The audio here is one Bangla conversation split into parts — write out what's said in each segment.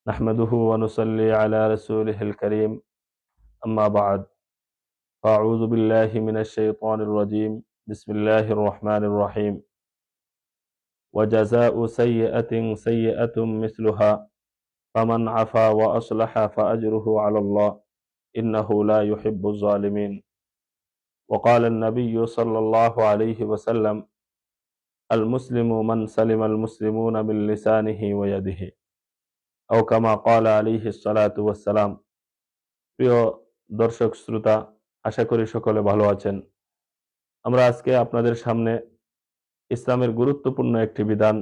نحمده ونصلي على رسوله الكريم أما بعد فأعوذ بالله من الشيطان الرجيم بسم الله الرحمن الرحيم وجزاء سيئة سيئة مثلها فمن عفا وأصلح فأجره على الله إنه لا يحب الظالمين وقال النبي صلى الله عليه وسلم المسلم من سلم المسلمون من لسانه ويده أو كما قال عليه الصلاة والسلام। প্রিয় দর্শক শ্রোতা, আশা করি সকলে ভালো আছেন। আমরা আজকে আপনাদের সামনে ইসলামের গুরুত্বপূর্ণ একটি বিধান,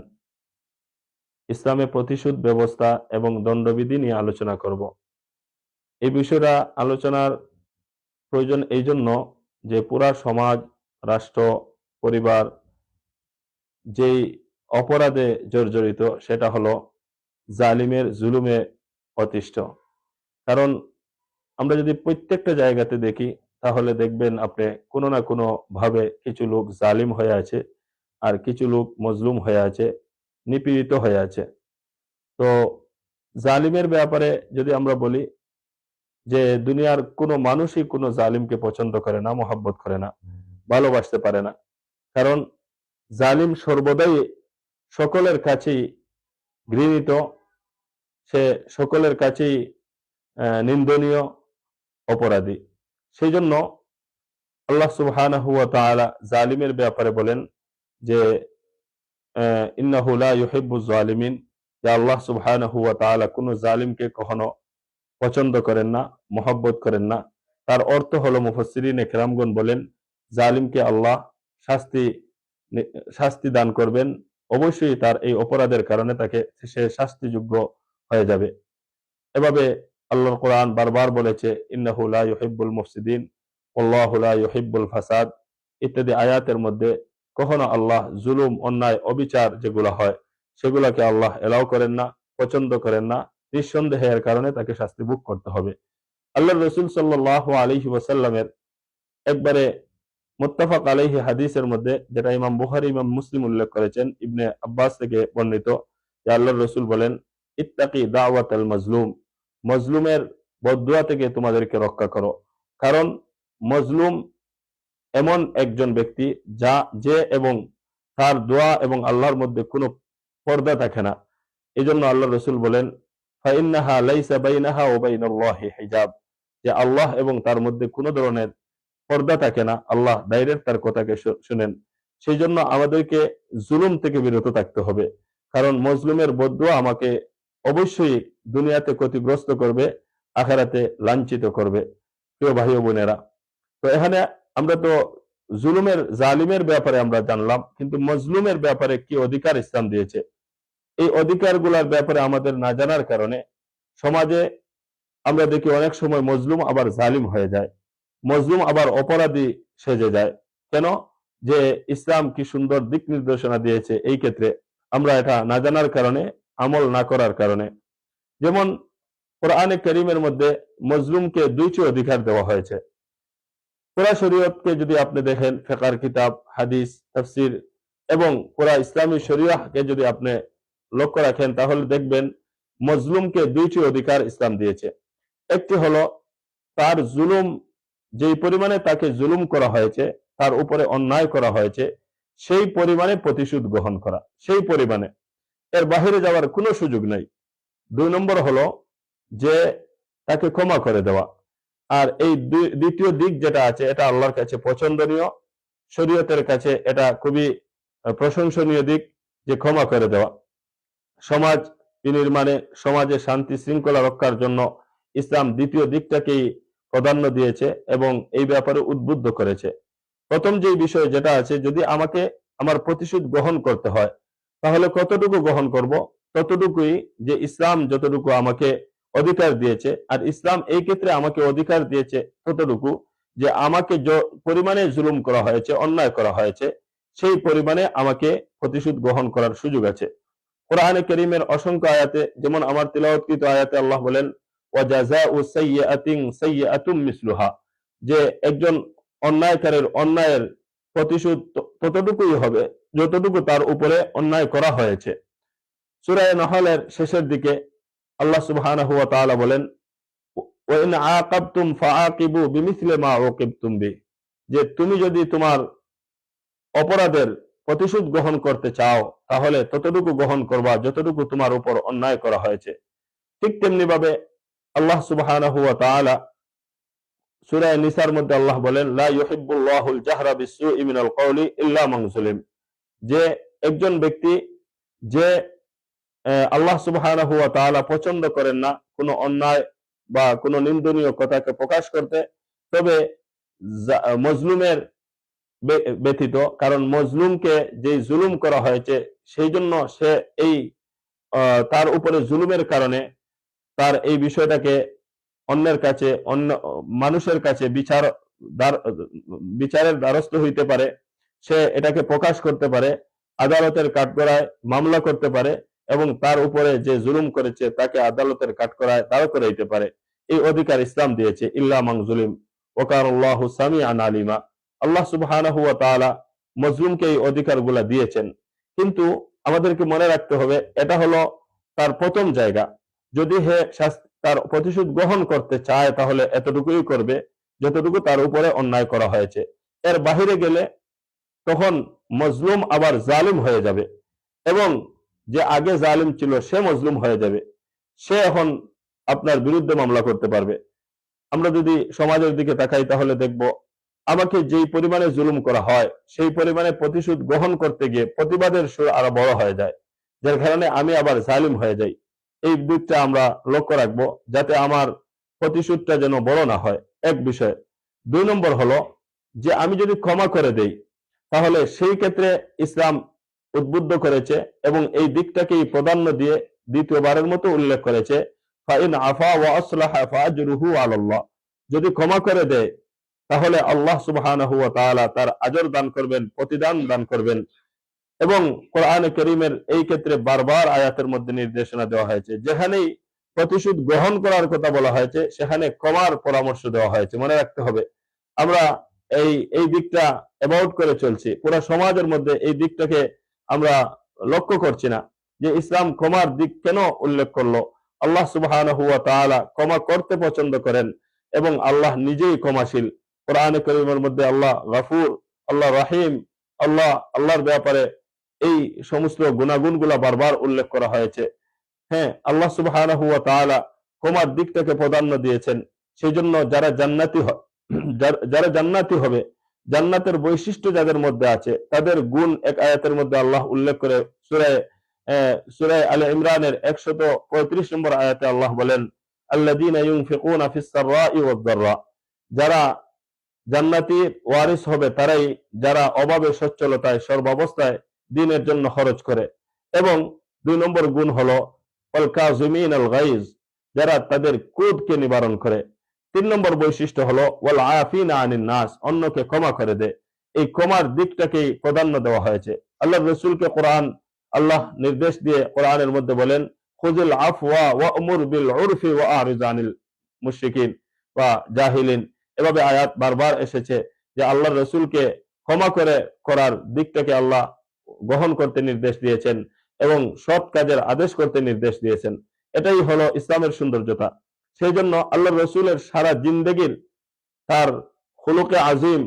ইসলামে প্রতিশোধ ব্যবস্থা এবং দণ্ডবিধি নিয়ে আলোচনা করব। এই বিষয়টা আলোচনার প্রয়োজন এই জন্য যে পুরা সমাজ, রাষ্ট্র, পরিবার যেই অপরাধে জর্জরিত সেটা হলো জালিমের জুলুমে অতিষ্ঠ। কারণ আমরা যদি প্রত্যেকটা জায়গাতে দেখি তাহলে দেখবেন আপনি কোনো না কোনো ভাবে কিছু লোক জালিম হয়ে আছে আর কিছু লোক মজলুম হয়ে আছে, নিপীড়িত হয়ে আছে। তো জালিমের ব্যাপারে যদি আমরা বলি যে দুনিয়ার কোনো মানুষই কোনো জালিমকে পছন্দ করে না, মহব্বত করে না, ভালোবাসতে পারে না। কারণ জালিম সর্বদাই সকলের কাছেই ঘৃণিত, সে সকলের কাছেই নিন্দনীয়, অপরাধী। সেই জন্য আল্লাহ সুবহানাহু ওয়া তাআলা জালিমের ব্যাপারে বলেন যে ইন্নাহু লা ইউহিব্বুজ জালিমিন, যে আল্লাহ সুবহানাহু ওয়া তাআলা কোন জালিমকে কখনো পছন্দ করেন না, মহব্বত করেন না। তার অর্থ হলো মুফাসসিরিন ইকরামগণ বলেন জালিমকে আল্লাহ শাস্তি দান করবেন, অবশ্যই তার এই অপরাধের কারণে তাকে সে শাস্তিযোগ্য হয়ে যাবে। এভাবে আল্লাহর কোরআন বারবার বলেছে ইন্নাহু লা ইউহিব্বুল মুফসিদিন ওয়াল্লাহু লা ইউহিব্বুল ফাসাদ ইত্যাদি আয়াতের মধ্যে কখনো আল্লাহ জুলুম, অন্যায়, অবিচার যেগুলো হয় সেগুলোকে আল্লাহ এলাও করেন না, পছন্দ করেন না। নিঃসন্দেহে এর কারণে তাকে শাস্তি ভোগ করতে হবে। আল্লাহর রাসূল সাল্লাল্লাহু আলাইহি ওয়াসাল্লামের একবারে মুত্তাফাক আলাইহি হাদিসের মধ্যে, যেটা ইমাম বুখারী, ইমাম মুসলিম উল্লেখ করেছেন, ইবনে আব্বাস থেকে বর্ণিত, যে আল্লাহর রাসূল বলেন ইত্তাকি দাওয়াতাল মাজলুম, মজলুমের বদদুয়া থেকে তোমাদেরকে রক্ষা করো। কারণ মজলুম এমন একজন ব্যক্তি যে এবং তার দোয়া এবং আল্লাহর মধ্যে কোনো পর্দা থাকে না। এই জন্য আল্লাহ রসুল বলেন ফাইন্নাহা লাইসা বাইনাহা ওয়া বাইনাল্লাহি হিজাব, যে আল্লাহ এবং তার মধ্যে কোনো ধরনের পর্দা থাকে না, আল্লাহ ডাইরেক্ট তার কথাকে শুনেন। সেই জন্য আমাদেরকে জুলুম থেকে বিরত থাকতে হবে। কারণ মজলুমের বদদুয়া আমাকে অবশ্যই দুনিয়াতে ক্ষতিগ্রস্ত করবে, আখিরাতে লাঞ্ছিত করবে। প্রিয় ভাই ও বোনেরা, তো এখানে আমরা তো জালিমের ব্যাপারে আমরা জানলাম, কিন্তু মজলুমের ব্যাপারে কি অধিকার ইসলাম দিয়েছে, এই অধিকারগুলোর ব্যাপারে আমাদের না জানার কারণে সমাজে আমরা দেখি অনেক সময় মজলুম আবার জালিম হয়ে যায়, মজলুম আবার অপরাধী সেজে যায়। কেন? যে ইসলাম কি সুন্দর দিক নির্দেশনা দিয়েছে, এই ক্ষেত্রে আমরা এটা না জানার কারণে, আমল না করার কারণে। যেমন কোরআনে কারীমের মধ্যে মজলুমকে দুইটি অধিকার দেওয়া হয়েছে। পুরা শরীয়তকে যদি আপনি দেখেন, ফিকহের কিতাব, হাদিস, তাফসীর এবং পুরা ইসলামী শরীয়তকে যদি আপনি লক্ষ্য রাখেন তাহলে দেখবেন মজলুমকে দুইটি অধিকার ইসলাম দিয়েছে। একটি হলো তার জুলুম, যেই পরিমাণে তাকে জুলুম করা হয়েছে, তার উপরে অন্যায় করা হয়েছে, সেই পরিমাণে প্রতিশোধ গ্রহণ করা, সেই পরিমাণে, এর বাহিরে যাওয়ার কোনো সুযোগ নাই। 2 নম্বর হলো যে তাকে ক্ষমা করে দেওয়া। আর এই দ্বিতীয় দিক যেটা আছে এটা আল্লাহর কাছে পছন্দনীয়, শরীয়তের কাছে এটা খুবই প্রশংসনীয় দিক, যে ক্ষমা করে দেওয়া। সমাজ বিনির্মাণে, সমাজে শান্তি শৃঙ্খলা রক্ষার জন্য ইসলাম দ্বিতীয় দিকটাকেই প্রাধান্য দিয়েছে এবং এই ব্যাপারে উদ্বুদ্ধ করেছে। প্রথম যে বিষয় যেটা আছে, যদি আমাকে আমার প্রতিশোধ গ্রহণ করতে হয় তাহলে কতটুকু গ্রহণ করব? ততটুকুই যে ইসলাম যতটুকু আমাকে অধিকার দিয়েছে। আর ইসলাম এই ক্ষেত্রে আমাকে অধিকার দিয়েছে ততটুকু যে আমাকে যে পরিমাণে জুলুম করা হয়েছে, অন্যায় করা হয়েছে, সেই পরিমাণে আমাকে প্রতিশোধ গ্রহণ করার সুযোগ আছে। কোরআনে কারীমের অসংখ্য আয়াতে, যেমন আমার তিলাওয়াতকৃত আয়াতে আল্লাহ বলেন ওয়া জাযাউ সাইয়্যাতিন সাইয়্যাতুম মিসলুহা, যে একজন অন্যায়কারীর অন্যায়ের প্রতিশোধ ততটুকুই হবে যতটুকু তার উপরে অন্যায় করা হয়েছে। সূরা নাহলের শেষের দিকে আল্লাহ সুবহানাহু ওয়া তাআলা বলেন, ওয়া ইন আকাবতুম ফাআকিবু বিমিসলি মা উকিবতুম বি, যে তুমি যদি তোমার অপরাধের প্রতিশোধ গ্রহণ করতে চাও তাহলে ততটুকু গ্রহণ করবা যতটুকু তোমার উপর অন্যায় করা হয়েছে। ঠিক তেমনি ভাবে আল্লাহ সুবহানাহু ওয়া তাআলা সূরা নিসার মধ্যে আল্লাহ বলেন, লা ইউহিব্বুল্লাহুল জাহরা বিসসুই মিনাল কওলি ইল্লা মান যুলিম, যে একজন ব্যক্তি যে আল্লাহ সুবহানাহু ওয়া তাআলা পছন্দ করেন না কোনো অন্যায় বা কোনো নিন্দনীয় কথাকে প্রকাশ করতে, তবে মজলুমের ব্যতীত, কারণ মজলুমকে যে জুলুম করা হয়েছে সেই জন্য সে এই তার উপরে জুলুমের কারণে তার এই বিষয়টাকে অন্যের কাছে, অন্য মানুষের কাছে বিচারের দ্বারস্থ হইতে পারে, সে এটাকে প্রকাশ করতে পারে, আদালতের কাঠগড়ায় মামলা করতে পারে এবং তার উপরে যে জুলুম করেছে তাকে আদালতের কাঠগড়ায় দাঁড় করাইতে পারে। এই অধিকার ইসলাম দিয়েছে, ইল্লা মান যুলিম ওয়া কানাল্লাহু সামিআন আলিমা। আল্লাহ সুবহানাহু ওয়া তাআলা মজলুমকে এই অধিকারগুলো দিয়েছেন, কিন্তু আমাদেরকে মনে রাখতে হবে এটা হলো তার প্রথম জায়গা। যদি তার প্রতিশোধ গ্রহণ করতে চায় তাহলে এতটুকুই করবে যতটুকু তার উপরে অন্যায় করা হয়েছে। এর বাহিরে গেলে তখন মজলুম আবার জালিম হয়ে যাবে এবং যে আগে জালিম ছিল সে মজলুম হয়ে যাবে, সে এখন আপনার বিরুদ্ধে মামলা করতে পারবে। আমরা যদি সমাজের দিকে তাকাই তাহলে দেখব আমাকে যেই পরিমাণে জুলুম করা হয় সেই পরিমাণে প্রতিশোধ গ্রহণ করতে গিয়ে প্রতিবাদের সুর আরো বড় হয়ে যায়, যার কারণে আমি আবার জালিম হয়ে যাই। এই দিকটা আমরা লক্ষ্য রাখবো যাতে আমার প্রতিশোধটা যেন বড় না হয়, এক বিষয়। 2 নম্বর হলো যে আমি যদি ক্ষমা করে দেই তাহলে সেই ক্ষেত্রে ইসলাম উদ্বুদ্ধ করেছে এবং এই দিকটাকেই প্রাধান্য দিয়ে দ্বিতীয়বারের মতো উল্লেখ করেছে, ফাইন আফা ওয়া আসলাহা ফাআজরুহু আলাল্লাহ, যদি ক্ষমা করে দেয় তাহলে আল্লাহ সুবহানাহু ওয়া তাআলা তার আজর দান করবেন, প্রতিদান দান করবেন। এবং কোরআনে কারীমের এই ক্ষেত্রে বারবার আয়াতের মধ্যে নির্দেশনা দেওয়া হয়েছে, যেখানেই প্রতিশোধ গ্রহণ করার কথা বলা হয়েছে সেখানে ক্ষমার পরামর্শ দেওয়া হয়েছে। মনে রাখতে হবে আমরা এই এই দিকটা অ্যাভয়েড করে চলছি, পুরো সমাজের মধ্যে এই দিকটাকে আমরা লক্ষ্য করছি না যে ইসলাম ক্ষমার দিক কেন উল্লেখ করলো। আল্লাহ সুবহানাহু ওয়া তাআলা ক্ষমা করতে পছন্দ করেন এবং আল্লাহ নিজেই ক্ষমাশীল। কোরআনে কারীমের মধ্যে আল্লাহ গফুর, আল্লাহ রাহিম, আল্লাহর ব্যাপারে এই সমস্ত গুণাগুণগুলা বারবার উল্লেখ করা হয়েছে। হ্যাঁ, আল্লাহ সুবহানাহু ওয়া তাআলা ক্ষমার দিকটাকে প্রাধান্য দিয়েছেন। সেই জন্য যারা জান্নাতি হবে, জান্নাতের বৈশিষ্ট্য যাদের মধ্যে আছে তাদের গুণ এক আয়াতের মধ্যে আল্লাহ উল্লেখ করে সূরা আলে ইমরানের 135 নম্বর আয়াতে আল্লাহ বলেন, আল্লাযীনা ইউনফিকুনা ফিস সাররাই ওয়াদ দাররা, যারা জান্নাতি ওয়ারিস হবে তারাই যারা অভাবে সচ্ছলতায় সর্বাবস্থায় দ্বীনের জন্য খরচ করে। এবং 2 নম্বর গুণ হলো ওয়াল কাযিমিনাল গায়জ, যারা তাদের ক্রোধকে নিবারণ করে। 3 নম্বর বৈশিষ্ট্য হলো ওয়াল আফিনা আনিন নাস, অন্যকে ক্ষমা করে দেয়। এই ক্ষমার দিকটাকেই প্রাধান্য দেওয়া হয়েছে। আল্লাহর রাসূলকে আল্লাহ নির্দেশ দিয়ে কোরআনের মধ্যে বলেন, খুযিল আফওয়া ওয়া'মুর বিল উরফি ওয়া আরিজ আনিল মুশরিকিন ওয়া জাহিলিন। এভাবে আয়াত বারবার এসেছে যে আল্লাহর রাসূলকে ক্ষমা করার দিকটাকে আল্লাহ গ্রহণ করতে নির্দেশ দিয়েছেন এবং সৎ কাজের আদেশ করতে নির্দেশ দিয়েছেন। এটাই হলো ইসলামের সৌন্দর্যতা। সেই জন্য আল্লাহর রাসূলের সারা জিন্দেগীর তার খুলুকে আজিম,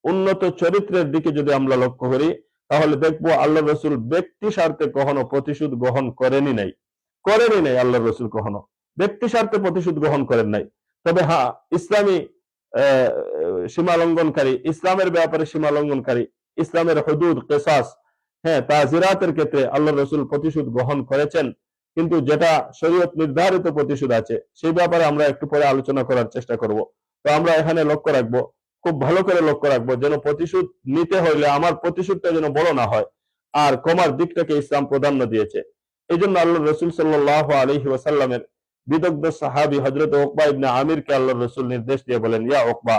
উন্নত চরিত্রের দিকে যদি আমরা লক্ষ্য করি তাহলে দেখবো আল্লাহর রাসূল ব্যক্তি স্বার্থে কখনো প্রতিশোধ গ্রহণ করেনি নাই। আল্লাহর রাসূল কখনো ব্যক্তি স্বার্থে প্রতিশোধ গ্রহণ করেন নাই। তবে হ্যাঁ, ইসলামী সীমা লঙ্ঘনকারী, ইসলামের ব্যাপারে সীমা লঙ্ঘনকারী, ইসলামের হুদুদ, কিসাস, হ্যাঁ তাজিরাতের ক্ষেত্রে আল্লাহর রাসূল প্রতিশোধ গ্রহণ করেছেন, কিন্তু যেটা শরীয়ত নির্ধারিত প্রতিশোধ আছে সেই ব্যাপারে আমরা একটু পরে আলোচনা করার চেষ্টা করব। তো আমরা এখানে লক্ষ্য রাখবো, খুব ভালো করে লক্ষ্য রাখবো যেন প্রতিশোধ নিতে হইলে আমার প্রতিশোধটা যেন বড় না হয়, আর ক্ষমার দিকটাকে ইসলাম প্রাধান্য দিয়েছে। এই জন্য আল্লাহর রাসূল সাল্লাল্লাহু আলাইহি ওয়াসাল্লামের বিদগ্ধ সাহাবী হযরত উকবা ইবনে আমিরকে আল্লাহর রাসূল নির্দেশ দিয়ে বলেন, ইয়া উকবা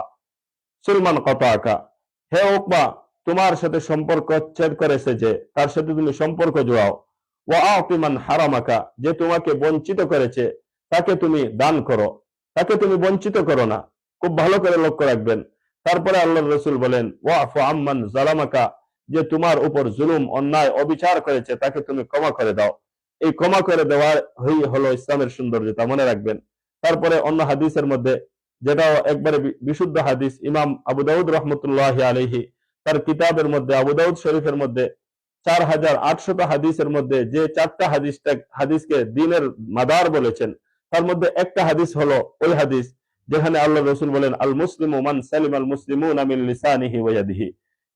সুলমান কাতাকা, হে উকবা তোমার সাথে সম্পর্ক ছেদ করেছে যে তার সাথে তুমি সম্পর্ক জোড়াও। ওয়া আ'তি মান হারামাকা, যে তোমাকে বঞ্চিত করেছে তাকে তুমি দান করো, তাকে তুমি বঞ্চিত করো না। খুব ভালো করে লক্ষ্য রাখবেন। তারপরে আল্লাহর রাসূল বলেন, ওয়াফু আম্মান যালামাকা, যে তোমার উপর জুলুম, অন্যায়, অবিচার করেছে তাকে তুমি ক্ষমা করে দাও। এই ক্ষমা করে দেওয়া হলো ইসলামের সৌন্দর্যতা, মনে রাখবেন। তারপরে অন্য হাদিসের মধ্যে, যেটাও একবারে বিশুদ্ধ হাদিস, ইমাম আবু দাউদ রহমতুল্লাহ আলাইহি তার কিতাবের মধ্যে, আবু দাউদ শরীফের মধ্যে 4800 হাদিসের মধ্যে যে 4টা হাদিসকে দ্বীনের মাদার বলেছেন, তার মধ্যে একটা হাদিস হলো ওই হাদিস যেখানে আল্লাহ রসুল বলেন, আল মুসলিমু মান সালিমাল মুসলিমুনা মিন লিসানিহি ওয়া ইয়াদিহি,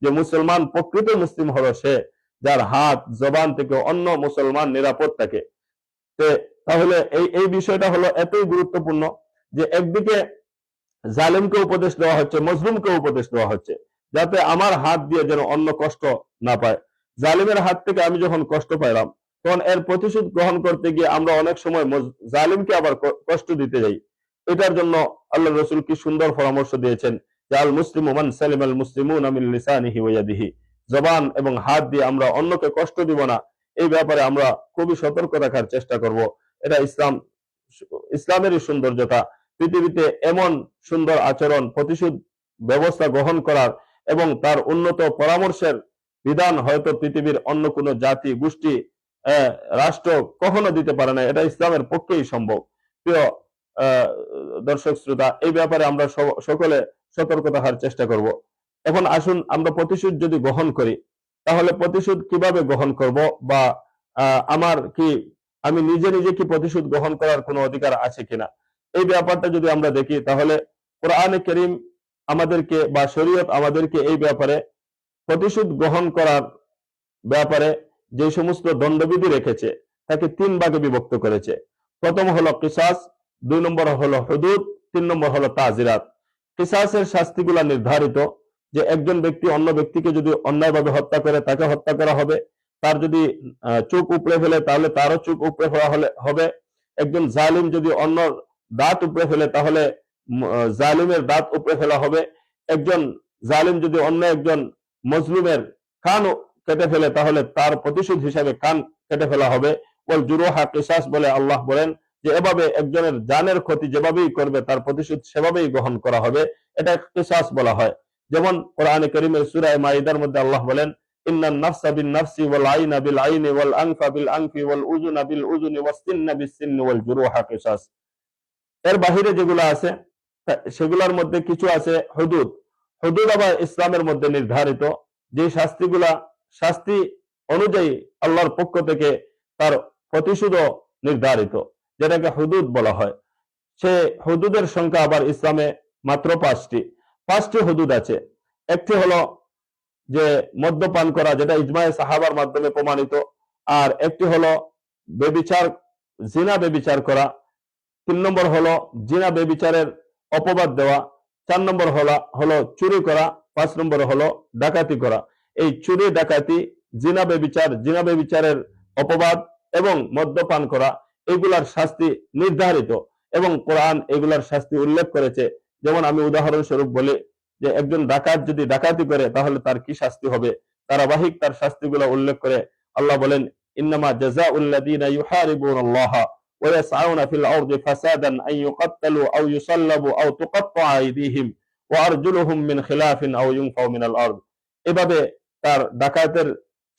যে মুসলমান, প্রকৃত মুসলিম হলো সে যার হাত জবান থেকে অন্য মুসলমান নিরাপদ থাকে। তাহলে এই এই বিষয়টা হলো এতই গুরুত্বপূর্ণ যে একদিকে জালিমকে উপদেশ দেওয়া হচ্ছে, মজলুমকে উপদেশ দেওয়া হচ্ছে, যাতে আমার হাত দিয়ে যেন অন্য কষ্ট না পায়। জালিমের হাত থেকে আমি যখন কষ্ট পাইলাম, তখন এর প্রতিশোধ গ্রহণ করতে গিয়ে আমরা অনেক সময় জালিমকে আবার কষ্ট দিতে যাই। এটার জন্য আল্লাহ রসুল কি সুন্দর পরামর্শ দিয়েছেন যে আল মুসলিমু মান সালিমাল মুসলিমুনা মিন লিসানিহি ওয়া ইয়াদিহি, জবান এবং হাত দিয়ে আমরা অন্যকে কষ্ট দিব না। এই ব্যাপারে আমরা খুবই সতর্ক রাখার চেষ্টা করব। এটা ইসলামেরই সৌন্দর্যতা। পৃথিবীতে এমন সুন্দর আচরণ, প্রতিশোধ ব্যবস্থা গ্রহণ করার এবং তার উন্নত পরামর্শের বিধান হয়তো পৃথিবীর অন্য কোনো জাতি, গোষ্ঠী, রাষ্ট্র কখনো দিতে পারে না। এটা ইসলামের পক্ষেই সম্ভব। প্রিয় দর্শক শ্রোতা, এই ব্যাপারে আমরা সকলে সতর্ক থাকার চেষ্টা করব। এখন আসুন, আমরা প্রতিশোধ যদি গ্রহণ করি, তাহলে প্রতিশোধ কিভাবে গ্রহণ করব, বা আমি নিজে নিজে কি প্রতিশোধ গ্রহণ করার কোনো অধিকার আছে কিনা, এই ব্যাপারটা যদি আমরা দেখি, তাহলে কোরআনে কারীম আমাদেরকে বা শরীয়ত আমাদেরকে এই ব্যাপারে প্রতিশোধ গ্রহণ করার ব্যাপারে যে সমস্ত দণ্ডবিধি রেখেছে তাকে 3 ভাগে বিভক্ত করেছে। প্রথম হলো কিসাস, 2 নম্বর হলো হুদুদ, 3 নম্বর হলো তাজিরাত। কিসাসের শাস্তিগুলা নির্ধারিত, যে একজন ব্যক্তি অন্য ব্যক্তিকে যদি অন্যায়ভাবে হত্যা করে তাকে হত্যা করা হবে, তার যদি চোখ উপড়ে ফেলে তাহলে তারও চোখ উপড়ে ফেলা হবে, একজন জালিম যদি অন্য দাঁত উপড়ে ফেলে তাহলে জালিমের দাঁত উপড়ে ফেলা হবে, একজন জালিম যদি অন্য একজন মজলুমের কান কেটে ফেলে তাহলে তার প্রতিশোধ হিসাবে কান কেটে ফেলা হবে। ওয়াল জুরুহা কিসাস বলে আল্লাহ বলেন যে এভাবে একজনের জানের ক্ষতি যেভাবেই করবে তার প্রতিশোধ সেভাবেই গ্রহণ করা হবে। এটা কিসাস বলা হয়। যেমন কোরআনে কারীমের সূরা মাইদার মধ্যে আল্লাহ বলেন, ইন্নান নাফসা বিন নাফসি ওয়াল আইনা বিল আইনি ওয়াল আনফা বিল আনফি ওয়াল উযুনা বিল উযুনি ওয়াস সিন্না বিস সিন্নি ওয়াল জুরুহা কিসাস। এর বাহিরে যেগুলো আছে সেগুলোর মধ্যে কিছু আছে হুদুদ। হুদুদ আবার ইসলামের মধ্যে নির্ধারিত, যে শাস্তি অনুযায়ী আল্লাহর পক্ষ থেকে তার প্রতিশোধও নির্ধারিত, যেটাকে হুদুদ বলা হয়। সে হুদুদের সংখ্যা আবার ইসলামে মাত্র 5টি হুদুদ আছে। একটি হলো যে মদ্যপান করা, যেটা ইজমায়ে সাহাবার মাধ্যমে প্রমাণিত। আর একটি হলো জিনা বেবিচার করা। 3 নম্বর হলো জিনা বেবিচারের অপবাদ দেওয়া। 4 নম্বর হলো চুরি করা। 5 নম্বর হলো ডাকাতি করা। এই চুরি, ডাকাতি, জিনা বেবিচারের অপবাদ এবং মদ্যপান করা, এগুলার শাস্তি নির্ধারিত এবং কোরআন এগুলার শাস্তি উল্লেখ করেছে। যেমন আমি উদাহরণস্বরূপ বলি যে একজন ডাকাত যদি ডাকাতি করে তাহলে তার কি শাস্তি হবে, ধারাবাহিক তার শাস্তিগুলো উল্লেখ করে আল্লাহ বলেন, ইন্নামা জাযাউল লাযীনা ইউহারিবুনাল্লাহা ওয়া ইয়াসআউনা ফিল আরদি ফাসাদান আন ইউকাত্তালু আও ইউসাল্লাবু আও তুকাত্তাআ আইদিহিম ওয়া আরজুলুহুম মিন খিলাফিন আও ইউনফাউ মিনাল আরদ। এভাবে তার ডাকাতের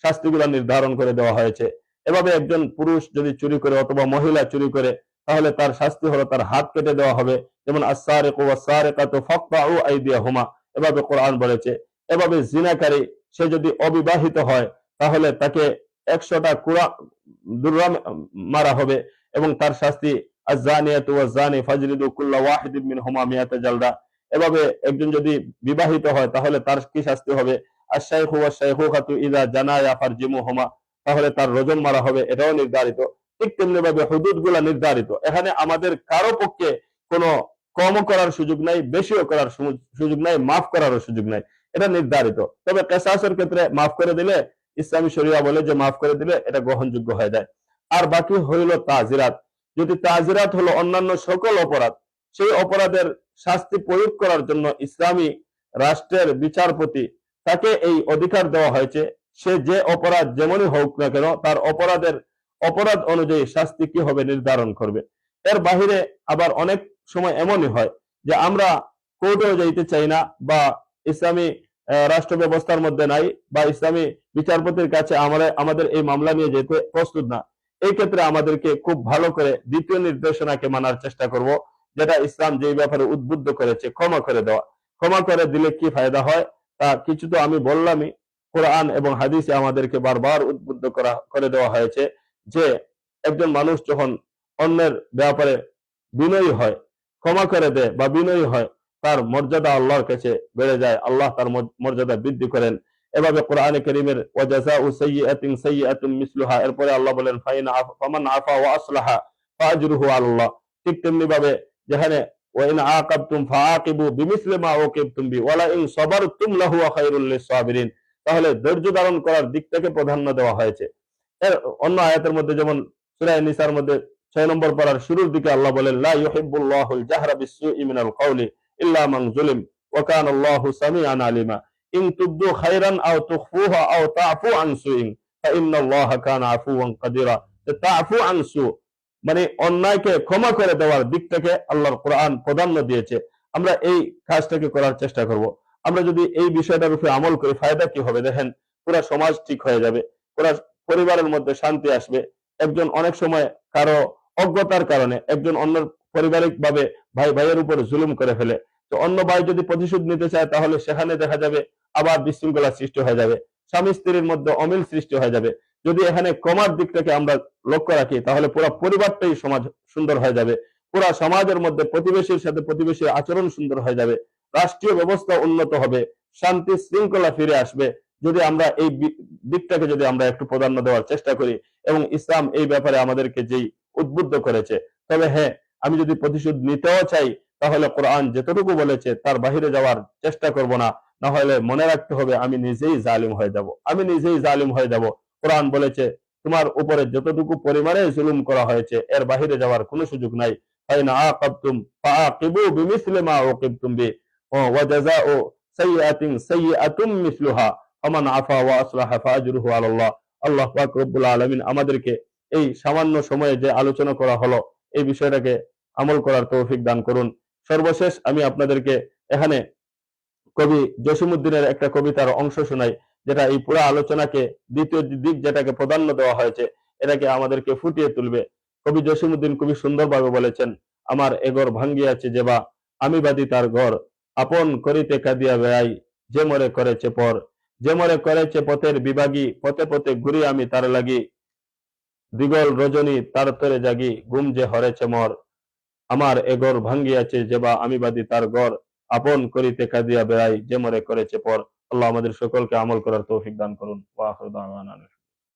শাস্তিগুলো নির্ধারণ করে দেওয়া হয়েছে। এভাবে একজন পুরুষ যদি চুরি করে অথবা মহিলা চুরি করে তাহলে তার শাস্তি হলো তার হাত কেটে দেওয়া হবে। যেমন আস-সারিকু ওয়াস-সারিকাতু ফাকতাউ আইদিয়াহুমা, এভাবে কোরআন বলেছে। এভাবে জিনাকারী সে যদি অবিবাহিত হয় তাহলে তাকে 100টা দুররা মারা হবে এবং তার শাস্তি আয-যানিয়াতু ওয়াজ-যানি ফাজলিদু কুল্লা ওয়াহিদিন মিনহুমা মিয়াতা জালদা। এভাবে একজন যদি বিবাহিত হয় তাহলে তার কি শাস্তি হবে, আশ-শাইখু ওয়াশ-শাইখুখাতু ইযা জানায়া ফারজিমুহুমা, তাহলে তার রজম মারা হবে, এটাও নির্ধারিত। ঠিক তেমনি ভাবে হুদুদগুলো নির্ধারিত। এখানে আমাদের কারো পক্ষে কোনো কমও করার সুযোগ নাই, বেশিও করার সুযোগ নাই, মাফ করারও সুযোগ নাই, এটা নির্ধারিত। তবে কিসাসের ক্ষেত্রে মাফ করে দিলে, ইসলামী শরিয়া বলে যে মাফ করে দিলে এটা গ্রহণযোগ্য হয়ে যায়। আর বাকি হইল তাজিরাত। যদি তাজিরাত হলো অন্যান্য সকল অপরাধ, সেই অপরাধের শাস্তি প্রয়োগ করার জন্য ইসলামী রাষ্ট্রের বিচারপতি তাকে এই অধিকার দেওয়া হয়েছে, সে যে অপরাধ যেমনই হোক না কেন তার অপরাধ অনুযায়ী শাস্তি কি হবে নির্ধারণ করবে। এর বাহিরে আবার অনেক সময় এমনই হয় যে আমরা কোর্টেও যাইতে চাই না, বা ইসলামী রাষ্ট্র ব্যবস্থার মধ্যে নাই, বা ইসলামী বিচারপতির কাছে আমাদের এই মামলা নিয়ে যেতে প্রস্তুত না। এই ক্ষেত্রে আমাদেরকে খুব ভালো করে দ্বিতীয় নির্দেশনাকে মানার চেষ্টা করব, যেটা ইসলাম যেই ব্যাপারে উদ্বুদ্ধ করেছে, ক্ষমা করে দেওয়া। ক্ষমা করে দিলে কি ফায়দা হয় তা কিছু তো আমি বললামই। কোরআন এবং হাদিসে আমাদেরকে বারবার উদ্বুদ্ধ করে দেওয়া হয়েছে যে একজন মানুষ যখন অন্যের ব্যাপারে বিনয়ী হয়, ক্ষমা করে দেয় বা বিনয়ী হয়, তার মর্যাদা আল্লাহর কাছে বেড়ে যায়, আল্লাহ তার মর্যাদা বৃদ্ধি করেন। এভাবে কোরআনে কারীমের ওয়াজাযাউ সাইয়্যাতিন সাইয়্যাতুম মিসলুহা, এরপরে আল্লাহ বলেন ফামান আফা ওয়া আসলাহা ফাআজরুহু আলাল্লাহ। ঠিক তেমনি ভাবে যেখানে ওয়া ইন আকাবতুম ফাআকিবু বিমিসলি মা উকিবতুম বি ওয়া লা ইন সাবারতুম লাহুয়া খায়রুল লিস-সাবিরিন। তাহলে ধৈর্য ধারণ করার দিকটাকে প্রাধান্য দেওয়া হয়েছে। এর অন্য আয়াতের মধ্যে যেমন সূরা নিসার মধ্যে 6 নম্বর পারার শুরুর দিকে আল্লাহ বলেন লা ইউহিব্বুল্লাহুল জাহরা বিস-সুই মিনাল কাওলি ইল্লা মান যুলিম ওয়া কানা আল্লাহু সামিআন আলিমা ইন তুবদু খায়রান আও তুখফুহা আও তা'ফু আন সুইন ফা ইন্নাল্লাহা কানা আফুওয়ান কাদিরা। তা'ফু আন সু মানে অন্যায়কে ক্ষমা করে দেওয়ার দিকটাকে আল্লাহর কোরআন প্রাধান্য দিয়েছে। আমরা এই কাজটাকে করার চেষ্টা করব। আমরা যদি এই বিষয়টার উপরে আমল করি ফায়দা কি হবে দেখেন, পুরো সমাজ ঠিক হয়ে যাবে, পুরো পরিবারের মধ্যে শান্তি আসবে। একজন অনেক সময় কারো অজ্ঞতার কারণে একজন অন্য পারিবারিক ভাবে ভাই ভাইয়ের উপর জুলুম করে ফেলে, তো অন্য ভাই যদি প্রতিশোধ নিতে চায় তাহলে সেখানে দেখা যাবে আবার বিশৃঙ্খলা সৃষ্টি হয়ে যাবে, স্বামী স্ত্রীর মধ্যে অমিল সৃষ্টি হয়ে যাবে। যদি এখানে কমার দিকটাকে আমরা লক্ষ্য রাখি তাহলে পুরো পরিবারটাই সমাজ সুন্দর হয়ে যাবে, পুরো সমাজের মধ্যে প্রতিবেশীর সাথে প্রতিবেশীর আচরণ সুন্দর হয়ে যাবে, রাষ্ট্রীয় ব্যবস্থা উন্নত হবে, শান্তি শৃঙ্খলা ফিরে আসবে। যদি আমরা এই দিকটাকে যদি আমরা একটু প্রাধান্য দেওয়ার চেষ্টা করি এবং ইসলাম এই ব্যাপারে আমাদেরকে যেই উদ্বুদ্ধ করেছে, তবে হ্যাঁ, আমি যদি প্রতিশোধ নিতেও চাই তাহলে কোরআন যেতটুকু বলেছে তার বাহিরে যাওয়ার চেষ্টা করব না, না হলে মনে রাখতে হবে আমি নিজেই জালিম হয়ে যাব, আমি নিজেই জালিম হয়ে যাব। কোরআন বলেছে তোমার উপরে যতটুকু পরিমাণে জুলুম করা হয়েছে এর বাহিরে যাওয়ার কোনো সুযোগ নাই। ফাইন আকাবতুম ফাআকিবু বিমিসলি মা উকিবতুম বি ওয়া জাযাউ সাইয়্যাতিন সাইয়্যাতুম মিসলুহা ফামান আফা ওয়া আসলাহা ফাআজরুহু আলাল্লাহ। আল্লাহ পাক রব্বুল আলামিন আমাদেরকে এই সামান্য সময়ে যে আলোচনা করা হলো এই বিষয়টাকে আমল করার তৌফিক দান করুন। সর্বশেষ আমি আপনাদেরকে এখানে কবি জসিমউদ্দিনের একটা কবিতার অংশ শোনাই, যেটা এই পুরো আলোচনাকে দ্বিতীয় দিক যেটাকে প্রাধান্য দেওয়া হয়েছে এটাকে আমাদেরকে ফুটিয়ে তুলবে। কবি জসিমউদ্দিন খুবই সুন্দরভাবে বলেছেন, আমার এগর ভাঙ্গিয়াছে যেবা আমি বাদী তার ঘর, আপন করিতে কাঁদিয়া বেড়াই যে মরে করেছে পর, যে মরে করেছে পথের বিভাগী, পথে পথে ঘুরি আমি তার লাগি, দিগল রজনী তার তরে জাগি ঘুম যে হরেছে মর, আমার এগর ভাঙ্গিয়াছে যেবা আমি বাদী তার ঘর, আপন করিতে কাঁদিয়া বেড়াই যে মরে করেছে পর। আল্লাহ আমাদের সকলকে আমল করার তৌফিক দান করুন। ওয়া আখিরু দাওয়ানা